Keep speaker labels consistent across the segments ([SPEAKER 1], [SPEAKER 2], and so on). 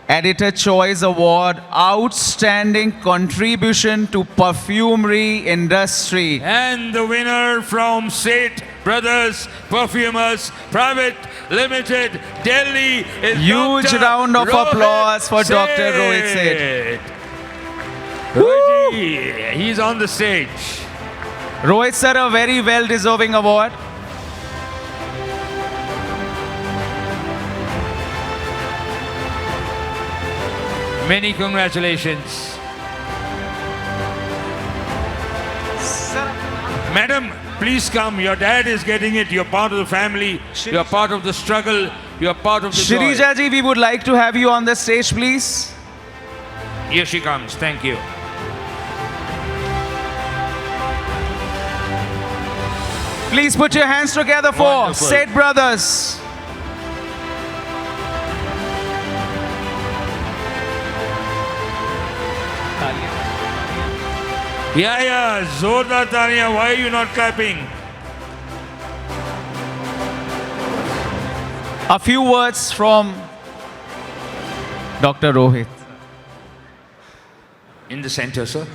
[SPEAKER 1] Editor Choice Award, Outstanding Contribution to Perfumery Industry.
[SPEAKER 2] And the winner from Seth Brothers Perfumers Private Limited, Delhi is
[SPEAKER 1] Huge
[SPEAKER 2] Dr.
[SPEAKER 1] round of
[SPEAKER 2] Rohit
[SPEAKER 1] applause for Dr. Rohit
[SPEAKER 2] Seth.
[SPEAKER 1] Woo!
[SPEAKER 2] He's on the stage.
[SPEAKER 1] Rohit sir, a very well-deserving award.
[SPEAKER 2] Many congratulations. Madam, please come. Your dad is getting it. You're part of the family. You're part of the struggle. You're part of the joy.
[SPEAKER 1] Shirija ji, we would like to have you on the stage, please.
[SPEAKER 2] Here she comes. Thank you.
[SPEAKER 1] Please put your hands together for
[SPEAKER 2] Wonderful.
[SPEAKER 1] Seth Brothers.
[SPEAKER 2] Yeah, Zordar Tania. Why are you not clapping?
[SPEAKER 1] A few words from Dr. Rohit.
[SPEAKER 2] In the center, sir.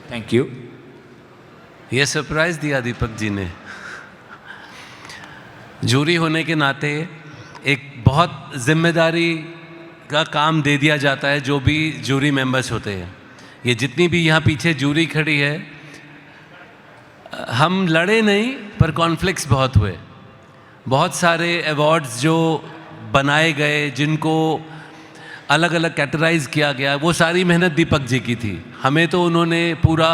[SPEAKER 2] Thank you.
[SPEAKER 3] ये surprise दिया दीपक जी ने। Jury होने के नाते एक बहुत जिम्मेदारी का काम दे दिया जाता है जो भी जूरी मेंबर्स होते हैं। ये जितनी भी यहाँ पीछे जूरी खड़ी है, हम लड़े नहीं पर कॉन्फ्लिक्ट्स बहुत हुए। बहुत सारे अवार्ड्स जो बनाए गए, जिनको अलग अलग कैटेगराइज किया गया, वो सारी मेहनत दीपक जी की थी। हमें तो उन्होंने पूरा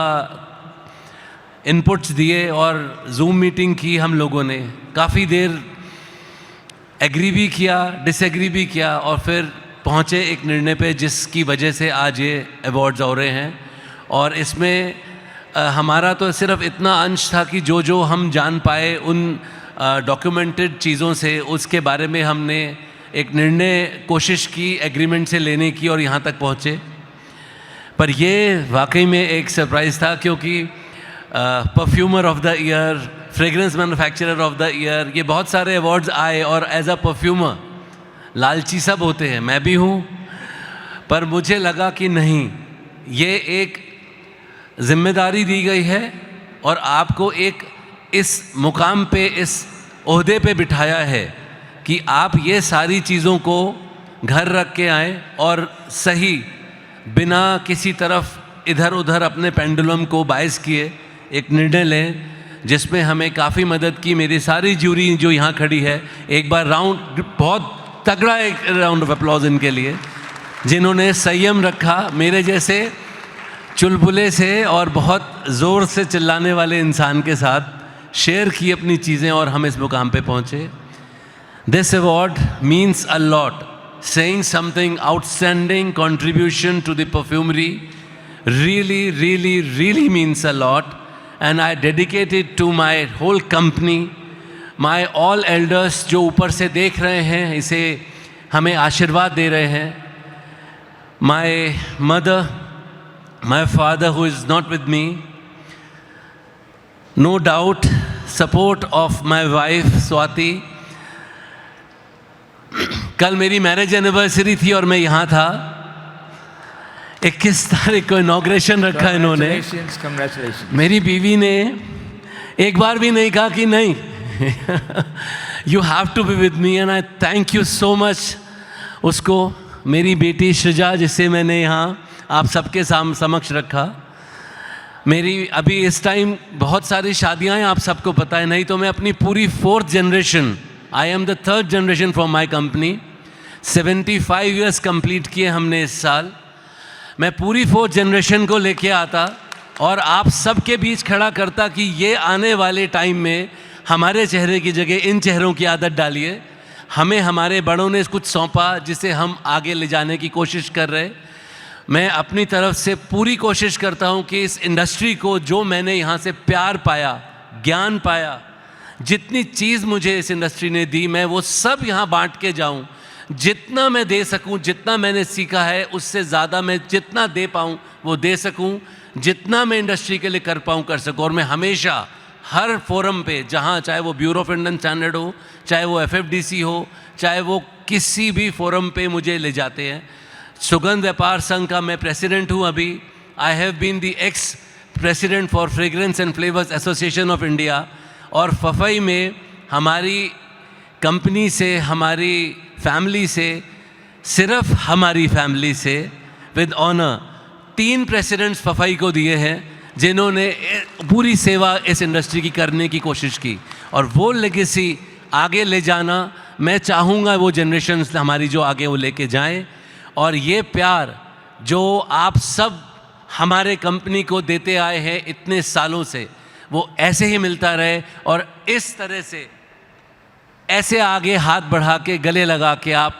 [SPEAKER 3] इनपुट्स दिए और जूम मीटिंग की हम लोगों ने, काफ़ी देर एग्री भी किया, डिसएग्री भी किया और फिर पहुँचे एक निर्णय पे जिसकी वजह से आज ये अवार्ड्स हो रहे हैं। और इसमें हमारा तो सिर्फ इतना अंश था कि जो जो हम जान पाए उन डॉक्यूमेंटेड चीज़ों से, उसके बारे में हमने एक निर्णय कोशिश की एग्रीमेंट से लेने की और यहाँ तक पहुँचे। पर ये वाकई में एक सरप्राइज़ था क्योंकि perfumer of the year, fragrance manufacturer of the year, ये बहुत सारे अवार्ड्स आए और एज अ परफ्यूमर लालची सब होते हैं, मैं भी हूँ। पर मुझे लगा कि नहीं, ये एक जिम्मेदारी दी गई है और आपको एक इस मुकाम पे, इस ओहदे पे बिठाया है कि आप ये सारी चीज़ों को घर रख के आएँ और सही, बिना किसी तरफ इधर उधर अपने पेंडुलम को बायस किए एक निर्णय लें जिसमें हमें काफ़ी मदद की। मेरी सारी जूरी जो यहाँ खड़ी है, एक बार राउंड, बहुत तगड़ा एक राउंड ऑफ अप्लॉज इनके लिए, जिन्होंने संयम रखा मेरे जैसे चुलबुले से और बहुत ज़ोर से चिल्लाने वाले इंसान के साथ शेयर की अपनी चीज़ें और हम इस मुकाम पे पहुँचे। This award means a lot, saying something outstanding contribution to the perfumery really means a lot, and I dedicate it to my whole company, my all elders जो ऊपर से देख रहे हैं, इसे हमें आशीर्वाद दे रहे हैं, my mother, my father who is not with me, no doubt support of my wife Swati। कल मेरी मैरिज एनिवर्सरी थी और मैं यहाँ था। 21 तारीख को इनॉग्रेशन रखा इन्होंने। मेरी बीवी ने एक बार भी नहीं कहा कि नहीं, you have to be with me, and I thank you so much उसको। मेरी बेटी श्रीजा, जिसे मैंने यहाँ आप सबके समक्ष रखा। मेरी अभी इस टाइम बहुत सारी शादियाँ हैं, आप सबको पता है, नहीं तो मैं अपनी पूरी 4th generation, I am the 3rd generation from my company, 75 years complete किए हमने इस साल। मैं पूरी 4th जनरेशन को लेके आता और आप सबके बीच खड़ा करता कि ये आने वाले टाइम में हमारे चेहरे की जगह इन चेहरों की आदत डालिए। हमें हमारे बड़ों ने कुछ सौंपा जिसे हम आगे ले जाने की कोशिश कर रहे। मैं अपनी तरफ से पूरी कोशिश करता हूँ कि इस इंडस्ट्री को, जो मैंने यहाँ से प्यार पाया, ज्ञान पाया, जितनी चीज़ मुझे इस इंडस्ट्री ने दी, मैं वो सब यहाँ बांट के जाऊँ। जितना मैं दे सकूँ, जितना मैंने सीखा है उससे ज़्यादा मैं जितना दे पाऊँ वो दे सकूँ, जितना मैं इंडस्ट्री के लिए कर पाऊँ कर सकूँ। और मैं हमेशा हर फोरम पे, जहाँ चाहे वो ब्यूरो ऑफ इंडियन स्टैंडर्ड हो, चाहे वो FFDC हो, चाहे वो किसी भी फोरम पे मुझे ले जाते हैं, सुगंध व्यापार संघ का मैं प्रेसिडेंट हूँ अभी. I have been the ex president for fragrance and flavours association of India. और फफई में हमारी कंपनी से, हमारी फैमिली से, सिर्फ हमारी फैमिली से विद ऑनर 3 प्रेसिडेंट्स फफई को दिए हैं जिन्होंने पूरी सेवा इस इंडस्ट्री की करने की कोशिश की. और वो लेगेसी आगे ले जाना मैं चाहूँगा, वो जनरेशन्स हमारी जो आगे वो लेके जाएं. और ये प्यार जो आप सब हमारे कंपनी को देते आए हैं इतने सालों से, वो ऐसे ही मिलता रहे. और इस तरह से ऐसे आगे हाथ बढ़ा के, गले लगा के आप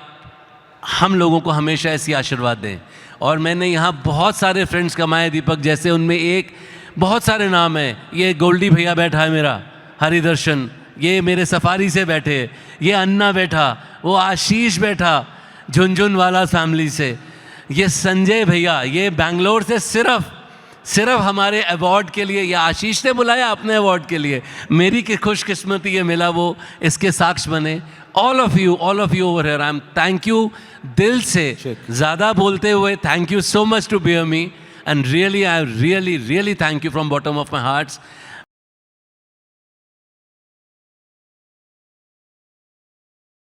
[SPEAKER 3] हम लोगों को हमेशा ऐसी आशीर्वाद दें. और मैंने यहाँ बहुत सारे फ्रेंड्स कमाए दीपक जैसे, उनमें एक बहुत सारे नाम हैं. ये गोल्डी भैया बैठा है मेरा, हरिदर्शन, ये मेरे सफारी से बैठे, ये अन्ना बैठा, वो आशीष बैठा झुनझुन वाला फैमिली से, ये संजय भैया, ये बैंगलोर से सिर्फ हमारे अवार्ड के लिए, या आशीष ने बुलाया अपने अवार्ड के लिए, मेरी की खुशकिस्मती ये मिला, वो इसके साक्ष बने. All of you over here, I am thank you दिल से, ज़्यादा बोलते हुए thank you so much to bear me. And really, I really thank you from bottom of my hearts.